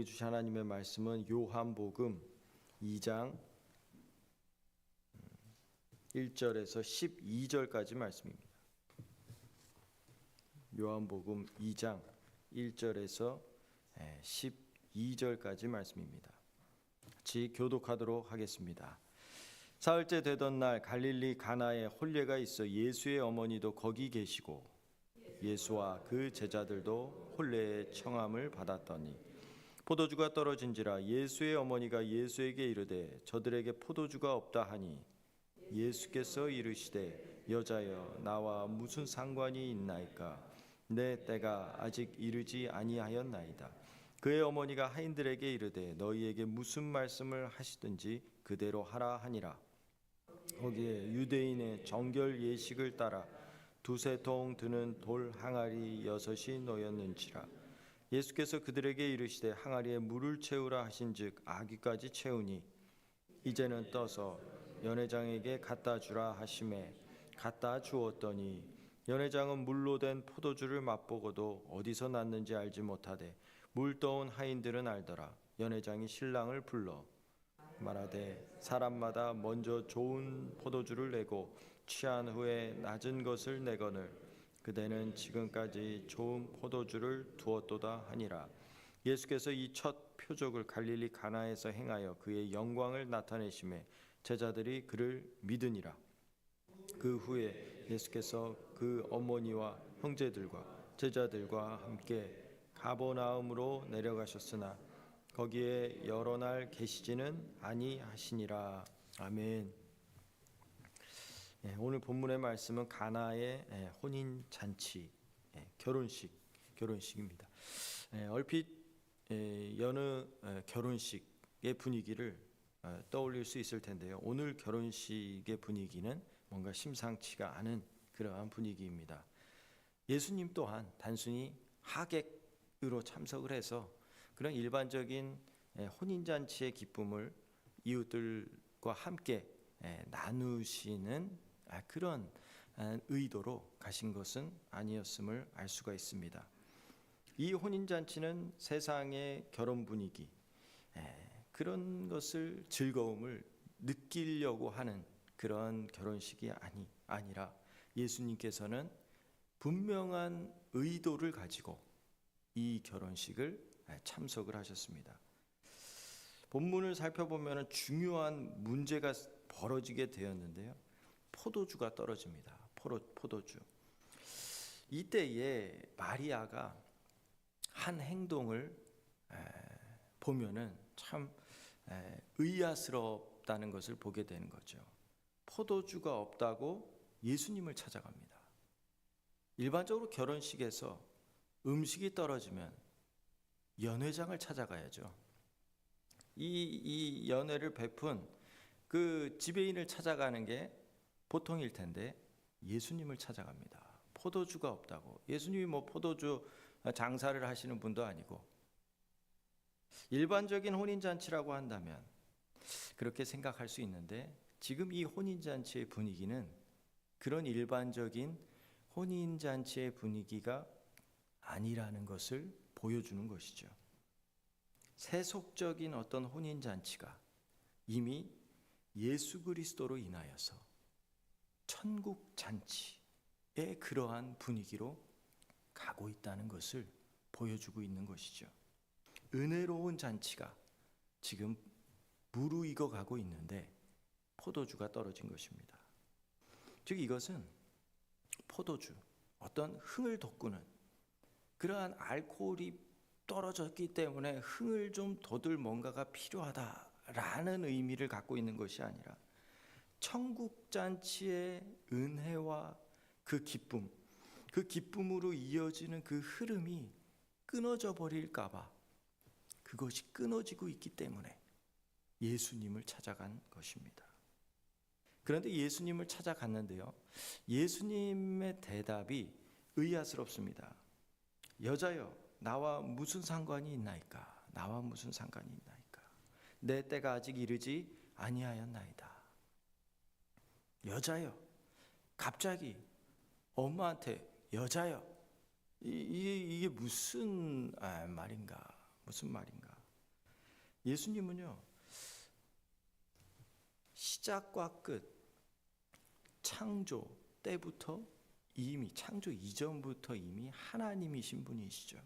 우리에게 주신 하나님의 말씀은 요한복음 2장 1절에서 12절까지 말씀입니다. 요한복음 2장 1절에서 12절까지 말씀입니다. 같이 교독하도록 하겠습니다. 사흘째 되던 날 갈릴리 가나에 혼례가 있어 예수의 어머니도 거기 계시고 예수와 그 제자들도 혼례의 청함을 받았더니 포도주가 떨어진지라 예수의 어머니가 예수에게 이르되 저들에게 포도주가 없다 하니 예수께서 이르시되 여자여 나와 무슨 상관이 있나이까 내 때가 아직 이르지 아니하였나이다. 그의 어머니가 하인들에게 이르되 너희에게 무슨 말씀을 하시든지 그대로 하라 하니라. 거기에 유대인의 정결 예식을 따라 두세 통 드는 돌 항아리 6이 놓였는지라. 예수께서 그들에게 이르시되 항아리에 물을 채우라 하신즉 아귀까지 채우니 이제는 떠서 연회장에게 갖다 주라 하시매 갖다 주었더니 연회장은 물로 된 포도주를 맛보고도 어디서 났는지 알지 못하되 물 떠온 하인들은 알더라. 연회장이 신랑을 불러 말하되 사람마다 먼저 좋은 포도주를 내고 취한 후에 낮은 것을 내거늘 그대는 지금까지 좋은 포도주를 두었도다 하니라. 예수께서 이 첫 표적을 갈릴리 가나에서 행하여 그의 영광을 나타내심에 제자들이 그를 믿으니라. 그 후에 예수께서 그 어머니와 형제들과 제자들과 함께 가버나움으로 내려가셨으나 거기에 여러 날 계시지는 아니하시니라. 아멘. 오늘 본문의 말씀은 가나의 혼인 잔치, 결혼식입니다. 얼핏 여느 결혼식의 분위기를 떠올릴 수 있을 텐데요. 오늘 결혼식의 분위기는 뭔가 심상치가 않은 그러한 분위기입니다. 예수님 또한 단순히 하객으로 참석을 해서 그런 일반적인 혼인잔치의 기쁨을 이웃들과 함께 나누시는 그런 의도로 가신 것은 아니었음을 알 수가 있습니다. 이 혼인잔치는 세상의 결혼 분위기, 그런 것을 즐거움을 느끼려고 하는 그런 결혼식이 아니라 예수님께서는 분명한 의도를 가지고 이 결혼식을 참석을 하셨습니다. 본문을 살펴보면 중요한 문제가 벌어지게 되었는데요. 포도주가 떨어집니다. 포도주. 이때에 마리아가 한 행동을 보면은 참 의아스럽다는 것을 보게 되는 거죠. 포도주가 없다고 예수님을 찾아갑니다. 일반적으로 결혼식에서 음식이 떨어지면 연회장을 찾아가야죠. 이 연회를 베푼 그 지배인을 찾아가는 게 보통일 텐데 예수님을 찾아갑니다. 포도주가 없다고. 예수님이 포도주 장사를 하시는 분도 아니고 일반적인 혼인잔치라고 한다면 그렇게 생각할 수 있는데 지금 이 혼인잔치의 분위기는 그런 일반적인 혼인잔치의 분위기가 아니라는 것을 보여주는 것이죠. 세속적인 어떤 혼인잔치가 이미 예수 그리스도로 인하여서 천국 잔치의 그러한 분위기로 가고 있다는 것을 보여주고 있는 것이죠. 은혜로운 잔치가 지금 무르익어 가고 있는데 포도주가 떨어진 것입니다. 즉 이것은 포도주, 어떤 흥을 돋구는 그러한 알코올이 떨어졌기 때문에 흥을 좀 돋을 뭔가가 필요하다라는 의미를 갖고 있는 것이 아니라 천국 잔치의 은혜와 그 기쁨, 그 기쁨으로 이어지는 그 흐름이 끊어져 버릴까 봐 그것이 끊어지고 있기 때문에 예수님을 찾아간 것입니다. 그런데 예수님을 찾아갔는데요. 예수님의 대답이 의아스럽습니다. 여자여 나와 무슨 상관이 있나이까? 나와 무슨 상관이 있나이까? 내 때가 아직 이르지 아니하였나이다. 여자여, 갑자기 엄마한테 여자여, 이게 무슨 말인가? 무슨 말인가? 예수님은요, 시작과 끝, 창조 때부터 이미 창조 이전부터 이미 하나님이신 분이시죠.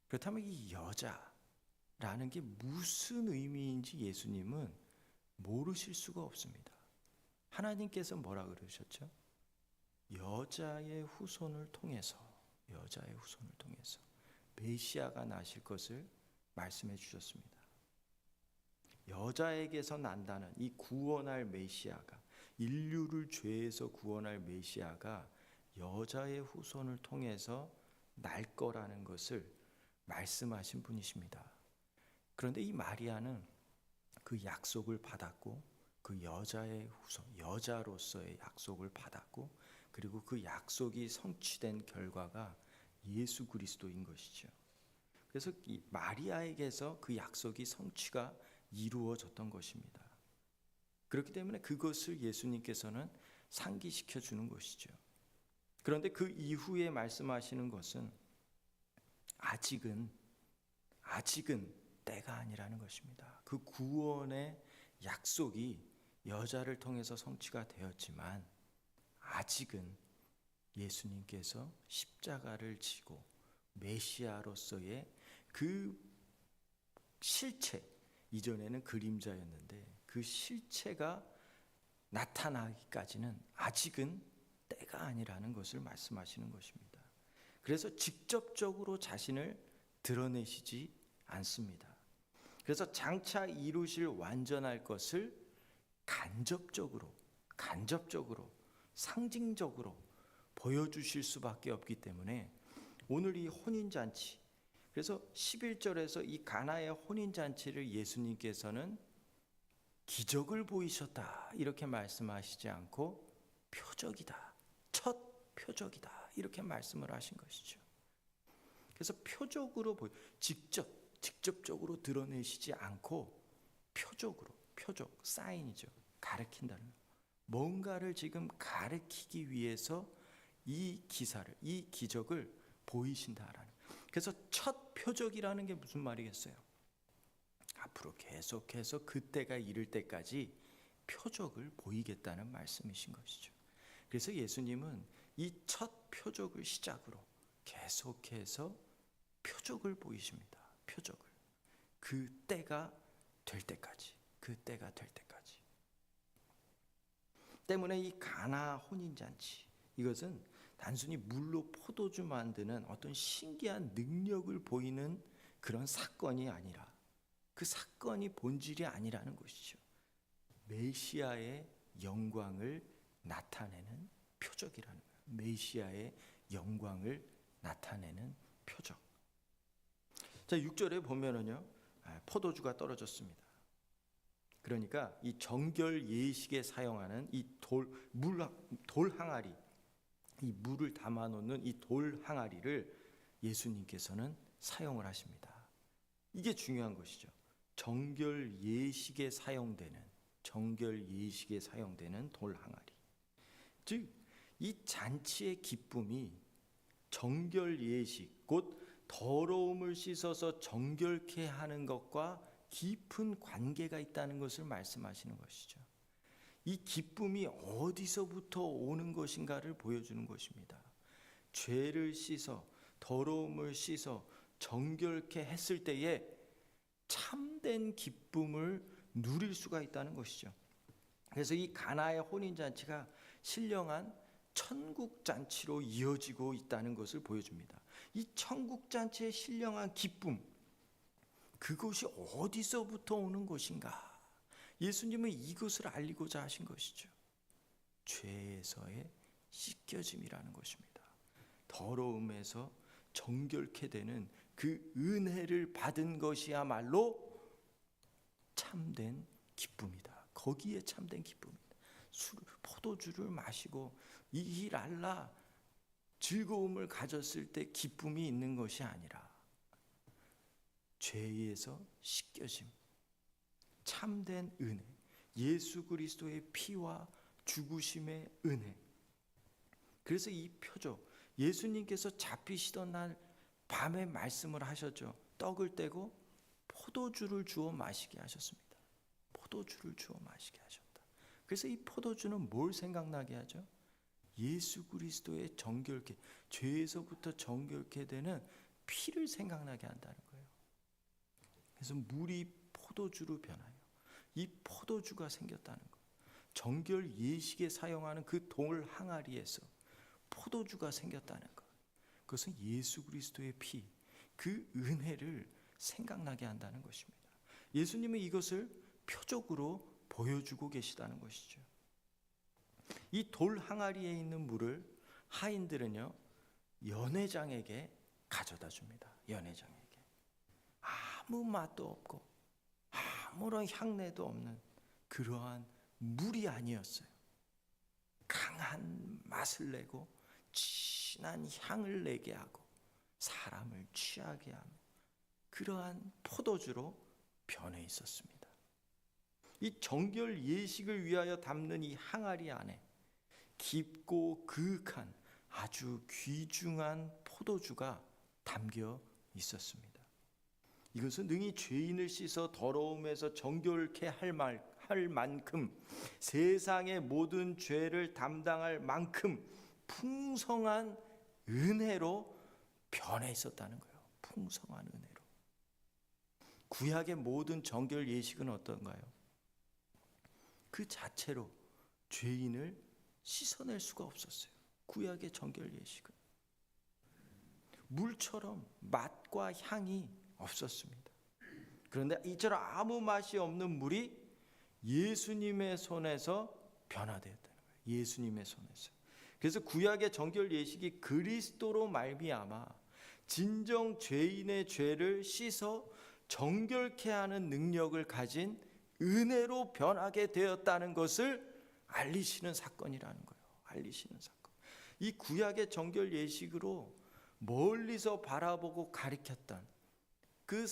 그렇다면 이 여자라는 게 무슨 의미인지 예수님은 모르실 수가 없습니다. 하나님께서 뭐라 그러셨죠? 여자의 후손을 통해서 메시아가 나실 것을 말씀해 주셨습니다. 여자에게서 난다는 이 구원할 메시아가, 인류를 죄에서 구원할 메시아가 여자의 후손을 통해서 날 거라는 것을 말씀하신 분이십니다. 그런데 이 마리아는 그 약속을 받았고, 그 여자의 후손, 여자로서의 약속을 받았고, 그리고 그 약속이 성취된 결과가 예수 그리스도인 것이죠. 그래서 이 마리아에게서 그 약속이 성취가 이루어졌던 것입니다. 그렇기 때문에 그것을 예수님께서는 상기시켜 주는 것이죠. 그런데 그 이후에 말씀하시는 것은 아직은 때가 아니라는 것입니다. 그 구원의 약속이 여자를 통해서 성취가 되었지만 아직은 예수님께서 십자가를 지고 메시아로서의 그 실체, 이전에는 그림자였는데 그 실체가 나타나기까지는 아직은 때가 아니라는 것을 말씀하시는 것입니다. 그래서 직접적으로 자신을 드러내시지 않습니다. 그래서 장차 이루실 완전할 것을 간접적으로 상징적으로 보여주실 수밖에 없기 때문에 오늘 이 혼인잔치, 그래서 11절에서 이 가나의 혼인잔치를 예수님께서는 기적을 보이셨다 이렇게 말씀하시지 않고 표적이다, 첫 표적이다 이렇게 말씀을 하신 것이죠. 그래서 표적으로 직접적으로 드러내시지 않고 표적, 사인이죠. 가르친다는, 뭔가를 지금 가르치기 위해서 이 기적을 보이신다라는. 그래서 첫 표적이라는 게 무슨 말이겠어요? 앞으로 계속해서 그때가 이를 때까지 표적을 보이겠다는 말씀이신 것이죠. 그래서 예수님은 이 첫 표적을 시작으로 계속해서 표적을 보이십니다. 표적을. 그 때가 될 때까지. 때문에 이 가나 혼인잔치, 이것은 단순히 물로 포도주 만드는 어떤 신기한 능력을 보이는 그런 사건이 아니라, 그 사건이 본질이 아니라는 것이죠. 메시아의 영광을 나타내는 표적이라는 거예요. 메시아의 영광을 나타내는 표적. 자, 6절에 보면은요, 포도주가 떨어졌습니다. 그러니까 이 정결 예식에 사용하는 이 돌 항아리, 이 물을 담아 놓는 이 돌 항아리를 예수님께서는 사용을 하십니다. 이게 중요한 것이죠. 정결 예식에 사용되는 돌 항아리. 즉 이 잔치의 기쁨이 정결 예식, 곧 더러움을 씻어서 정결케 하는 것과 깊은 관계가 있다는 것을 말씀하시는 것이죠. 이 기쁨이 어디서부터 오는 것인가를 보여주는 것입니다. 죄를 씻어, 더러움을 씻어 정결케 했을 때에 참된 기쁨을 누릴 수가 있다는 것이죠. 그래서 이 가나의 혼인잔치가 신령한 천국잔치로 이어지고 있다는 것을 보여줍니다. 이 천국잔치의 신령한 기쁨, 그것이 어디서부터 오는 것인가? 예수님은 이것을 알리고자 하신 것이죠. 죄에서의 씻겨짐이라는 것입니다. 더러움에서 정결케 되는 그 은혜를 받은 것이야말로 참된 기쁨이다. 거기에 참된 기쁨이다. 포도주를 마시고 이랄라 즐거움을 가졌을 때 기쁨이 있는 것이 아니라 죄에서 씻겨짐, 참된 은혜, 예수 그리스도의 피와 죽으심의 은혜. 그래서 이 표적, 예수님께서 잡히시던 날 밤에 말씀을 하셨죠. 떡을 떼고 포도주를 주어 마시게 하셨습니다. 포도주를 주어 마시게 하셨다. 그래서 이 포도주는 뭘 생각나게 하죠? 예수 그리스도의 정결케, 죄에서부터 정결케 되는 피를 생각나게 한다는 거예요. 그래서 물이 포도주로 변하여 이 포도주가 생겼다는 거예요. 정결 예식에 사용하는 그 돌 항아리에서 포도주가 생겼다는 것. 그것은 예수 그리스도의 피, 그 은혜를 생각나게 한다는 것입니다. 예수님은 이것을 표적으로 보여주고 계시다는 것이죠. 이 돌 항아리에 있는 물을 하인들은요, 연회장에게 가져다 줍니다. 연회장에게. 아무 맛도 없고 아무런 향내도 없는 그러한 물이 아니었어요. 강한 맛을 내고 진한 향을 내게 하고 사람을 취하게 하는 그러한 포도주로 변해 있었습니다. 이 정결 예식을 위하여 담는 이 항아리 안에 깊고 그윽한 아주 귀중한 포도주가 담겨 있었습니다. 이것은 능히 죄인을 씻어 더러움에서 정결케 할 만큼, 세상의 모든 죄를 담당할 만큼 풍성한 은혜로 변해 있었다는 거예요. 풍성한 은혜로. 구약의 모든 정결 예식은 어떤가요? 그 자체로 죄인을 씻어낼 수가 없었어요. 구약의 정결 예식은 물처럼 맛과 향이 없었습니다. 그런데 이처럼 아무 맛이 없는 물이 예수님의 손에서 변화되었다는 거예요. 예수님의 손에서. 그래서 구약의 정결 예식이 그리스도로 말미암아 진정 죄인의 죄를 씻어 정결케 하는 능력을 가진 은혜로 변하게 되었다는 것을 알리시는 사건이라는 거예요. 알리시는 사건. 이 구약의 정결 예식으로 멀리서 바라보고 가리켰던 그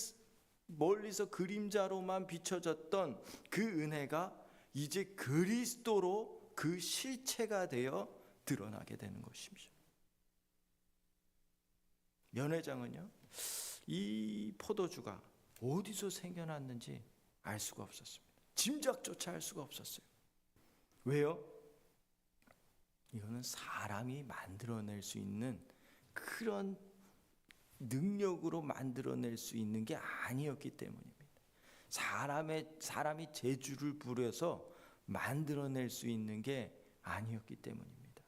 멀리서 그림자로만 비춰졌던 그 은혜가 이제 그리스도로 그 실체가 되어 드러나게 되는 것입니다. 연회장은요, 이 포도주가 어디서 생겨났는지 알 수가 없었습니다. 짐작조차 할 수가 없었어요. 왜요? 이거는 사람이 만들어낼 수 있는 그런 능력으로 만들어낼 수 있는 게 아니었기 때문입니다. 사람이 재주를 부려서 만들어낼 수 있는 게 아니었기 때문입니다.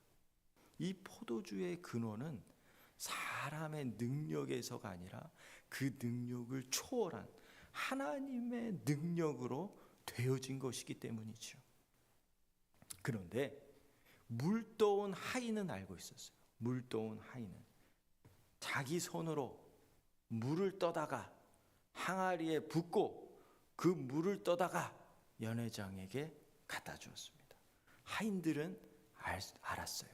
이 포도주의 근원은 사람의 능력에서가 아니라 그 능력을 초월한 하나님의 능력으로 되어진 것이기 때문이죠. 그런데 물떠온 하인은 알고 있었어요. 물떠온 하인은 자기 손으로 물을 떠다가 항아리에 붓고 그 물을 떠다가 연회장에게 갖다 주었습니다. 하인들은 알았어요.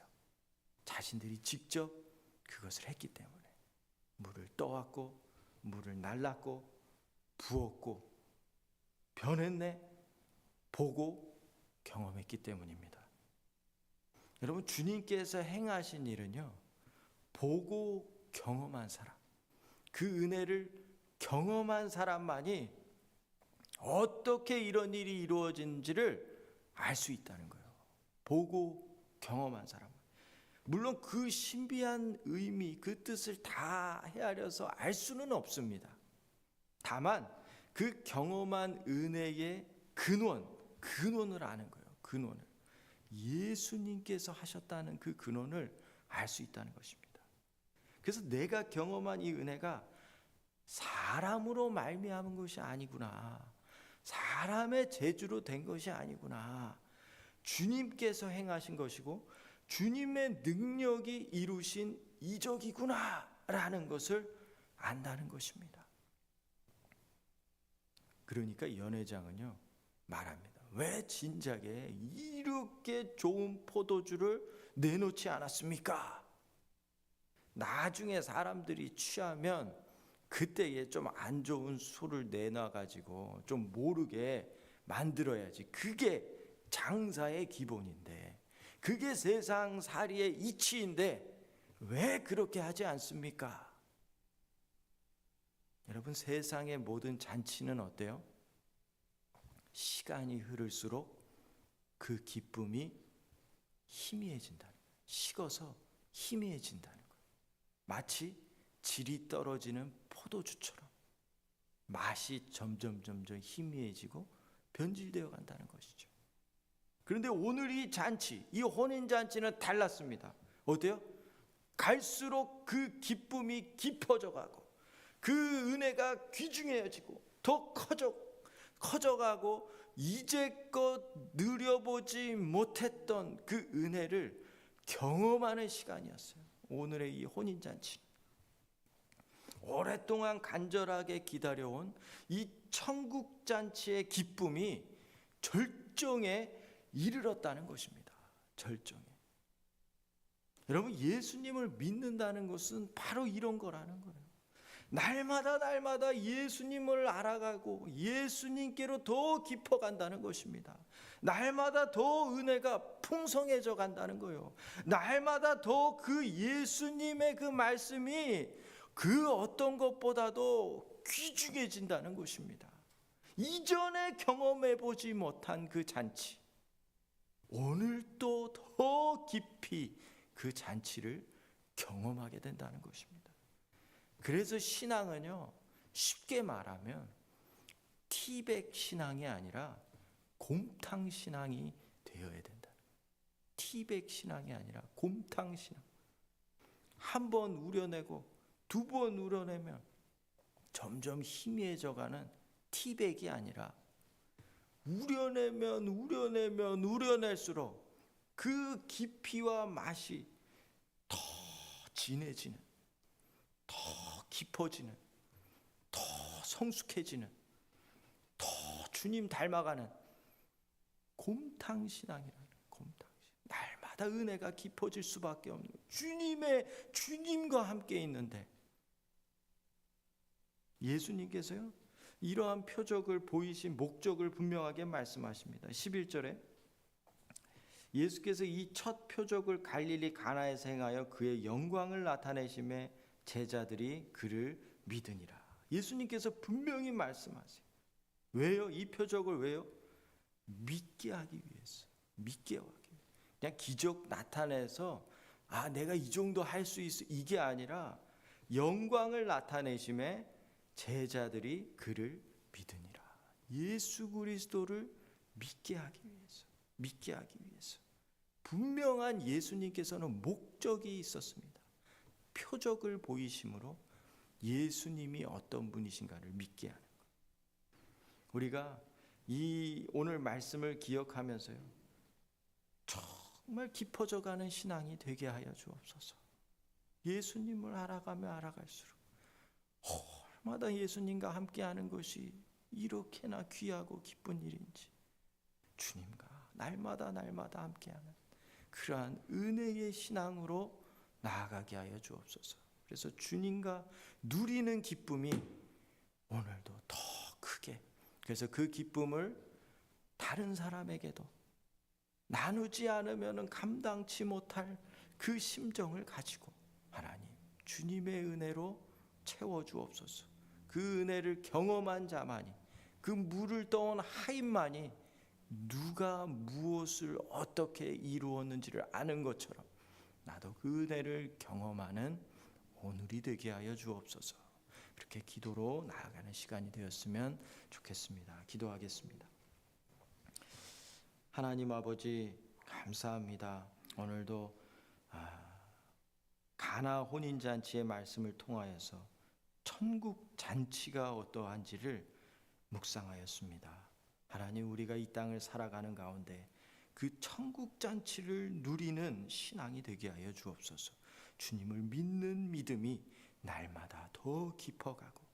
자신들이 직접 그것을 했기 때문에 물을 떠왔고 물을 날랐고 부었고 변했네 보고 경험했기 때문입니다. 여러분, 주님께서 행하신 일은요, 보고 경험한 사람, 그 은혜를 경험한 사람만이 어떻게 이런 일이 이루어진지를 알 수 있다는 거예요. 보고 경험한 사람. 물론 그 신비한 의미, 그 뜻을 다 헤아려서 알 수는 없습니다. 다만 그 경험한 은혜의 근원을 아는 거예요. 근원을. 예수님께서 하셨다는 그 근원을 알 수 있다는 것입니다. 그래서 내가 경험한 이 은혜가 사람으로 말미암은 것이 아니구나. 사람의 재주로 된 것이 아니구나. 주님께서 행하신 것이고 주님의 능력이 이루신 이적이구나 라는 것을 안다는 것입니다. 그러니까 연회장은요 말합니다. 왜 진작에 이렇게 좋은 포도주를 내놓지 않았습니까? 나중에 사람들이 취하면 그때에 좀 안 좋은 술을 내놔가지고 좀 모르게 만들어야지. 그게 장사의 기본인데, 그게 세상 살이의 이치인데 왜 그렇게 하지 않습니까? 여러분, 세상의 모든 잔치는 어때요? 시간이 흐를수록 그 기쁨이 희미해진다는 거예요. 식어서 희미해진다는 거예요. 마치 질이 떨어지는 포도주처럼 맛이 점점 희미해지고 변질되어 간다는 것이죠. 그런데 오늘 이 잔치, 이 혼인잔치는 달랐습니다. 어때요? 갈수록 그 기쁨이 깊어져 가고 그 은혜가 귀중해지고 더 커져가고 이제껏 누려보지 못했던 그 은혜를 경험하는 시간이었어요. 오늘의 이 혼인잔치, 오랫동안 간절하게 기다려온 이 천국잔치의 기쁨이 절정에 이르렀다는 것입니다. 절정에. 여러분, 예수님을 믿는다는 것은 바로 이런 거라는 거예요. 날마다 예수님을 알아가고 예수님께로 더 깊어간다는 것입니다. 날마다 더 은혜가 풍성해져 간다는 거예요. 날마다 더 그 예수님의 그 말씀이 그 어떤 것보다도 귀중해진다는 것입니다. 이전에 경험해보지 못한 그 잔치, 오늘 또 더 깊이 그 잔치를 경험하게 된다는 것입니다. 그래서 신앙은요, 쉽게 말하면 티백 신앙이 아니라 곰탕 신앙이 되어야 된다. 티백 신앙이 아니라 곰탕 신앙. 한 번 우려내고 두 번 우려내면 점점 희미해져가는 티백이 아니라 우려낼수록 그 깊이와 맛이 더 진해지는, 더 깊어지는, 더 성숙해지는, 더 주님 닮아가는 곰탕 신앙이라는, 곰탕 신앙. 날마다 은혜가 깊어질 수밖에 없는, 주님과 함께 있는데 예수님께서요, 이러한 표적을 보이신 목적을 분명하게 말씀하십니다. 11절에 예수께서 이 첫 표적을 갈릴리 가나에서 행하여 그의 영광을 나타내심에 제자들이 그를 믿으니라. 예수님께서 분명히 말씀하세요. 왜요? 이 표적을 왜요? 믿게 하기 위해서. 믿게 하기 위해서. 그냥 기적 나타내서 내가 이 정도 할 수 있어, 이게 아니라 영광을 나타내심에 제자들이 그를 믿으니라. 예수 그리스도를 믿게 하기 위해서. 믿게 하기 위해서. 분명한 예수님께서는 목적이 있었습니다. 표적을 보이심으로 예수님이 어떤 분이신가를 믿게 하는 것. 우리가 이 오늘 말씀을 기억하면서요, 정말 깊어져가는 신앙이 되게 하여 주옵소서. 예수님을 알아가며 알아갈수록 얼마나 예수님과 함께하는 것이 이렇게나 귀하고 기쁜 일인지, 주님과 날마다 함께하는 그러한 은혜의 신앙으로 나아가게 하여 주옵소서. 그래서 주님과 누리는 기쁨이 오늘도 더 크게, 그래서 그 기쁨을 다른 사람에게도 나누지 않으면 감당치 못할 그 심정을 가지고 하나님, 주님의 은혜로 채워주옵소서. 그 은혜를 경험한 자만이, 그 물을 떠온 하인만이 누가 무엇을 어떻게 이루었는지를 아는 것처럼 나도 그 은혜를 경험하는 오늘이 되게 하여 주옵소서. 그렇게 기도로 나아가는 시간이 되었으면 좋겠습니다. 기도하겠습니다. 하나님 아버지, 감사합니다. 오늘도 가나 혼인잔치의 말씀을 통하여서 천국 잔치가 어떠한지를 묵상하였습니다. 하나님, 우리가 이 땅을 살아가는 가운데 그 천국 잔치를 누리는 신앙이 되게 하여 주옵소서. 주님을 믿는 믿음이 날마다 더 깊어가고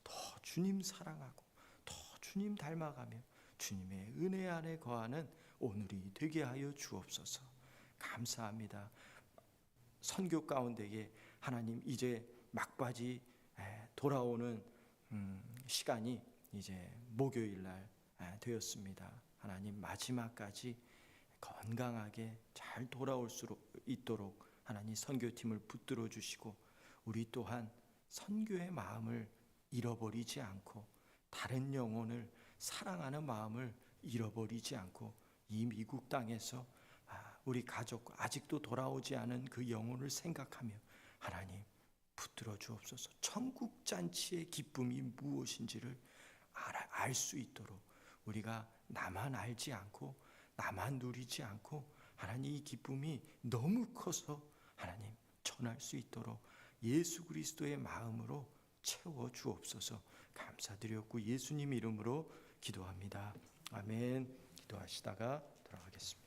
더 주님 사랑하고 더 주님 닮아가며 주님의 은혜 안에 거하는 오늘이 되게 하여 주옵소서. 감사합니다. 선교 가운데에 하나님, 이제 막바지 돌아오는 시간이 이제 목요일 날 되었습니다. 하나님, 마지막까지 건강하게 잘 돌아올 수 있도록 하나님 선교팀을 붙들어 주시고 우리 또한 선교의 마음을 잃어버리지 않고 다른 영혼을 사랑하는 마음을 잃어버리지 않고 이 미국 땅에서 우리 가족 아직도 돌아오지 않은 그 영혼을 생각하며 하나님 붙들어 주옵소서. 천국 잔치의 기쁨이 무엇인지를 알 수 있도록 우리가 나만 알지 않고 나만 누리지 않고 하나님 이 기쁨이 너무 커서 하나님 전할 수 있도록 예수 그리스도의 마음으로 채워 주옵소서. 감사드렸고 예수님 이름으로 기도합니다. 아멘. 기도하시다가 돌아가겠습니다.